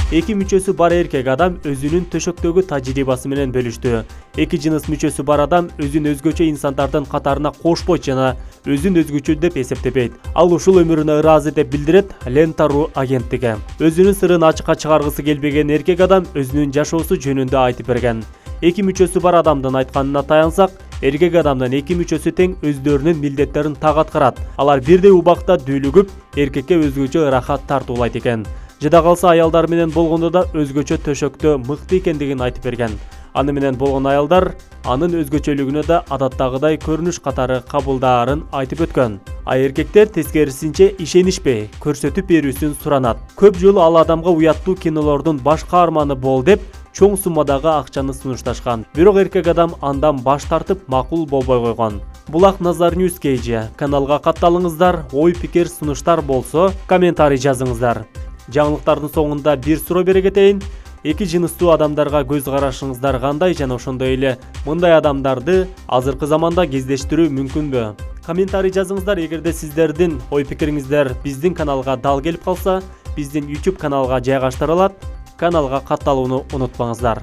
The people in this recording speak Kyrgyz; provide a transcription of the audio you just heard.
Эки мүчөсү бар эркек адам өзүнүн төшөктөгү тажрыйбасы менен бөлүштү. Эки жыныс мүчөсү бар адам өзүн өзгөчө инсандардын катарына кошпойт жана өзүн өзгөчө деп эсептебейт. Ал ушул өмүрүнө ыраазы деп билдирет Лента.ру агенттиги. Өзүнүн сырын ачыкка чыгаргысы келбеген эркек адам өзүнүн жашоосу жөнүндө айтып берген. Эки мүчөсү бар адамдын айтканына таянсак, эркек адамдын эки мүчөсү тең өздөрүнүн милдеттерин так аткарат. Алар бирдей убакта дүүлүгүп, эркекке өзгөчө ырахат тартуулайт экен. Жада калса аялдар менен болгондо да өзгөчө төшөктө мыкты экендигин айтып берген. Аны менен болгон аялдар анын өзгөчөлүгүнө да адаттагыдай көрүнүш катары кабылдаарын айтып өткөн. А эркектер тескерисинче ишенишпей, көрсөтүп берүүсүн суранат. Көп жолу ал адамга уяттуу кинолордун баш каарманы бол деп чоң суммадагы акчаны сунушташкан. Бирок эркек адам андан баш тартып макул болбой койгон. Булак Назар News KG. Каналга катталыңыздар, ой пикир сунуштар болсо комментарий жазыңыздар. Жаңылыктардын соңунда бир суроо бере кетейин. Эки жыныстуу адамдарга көз карашыңыздар кандай жана ошондой эле мындай адамдарды азыркы заманда кездештирүү мүмкүнбү? Комментарий жазыңыздар. Эгерде сиздердин ой пикириңиздер биздин каналга дал келип калса, биздин YouTube каналга жайгаштырылат. Каналга катталууну унутпаңыздар.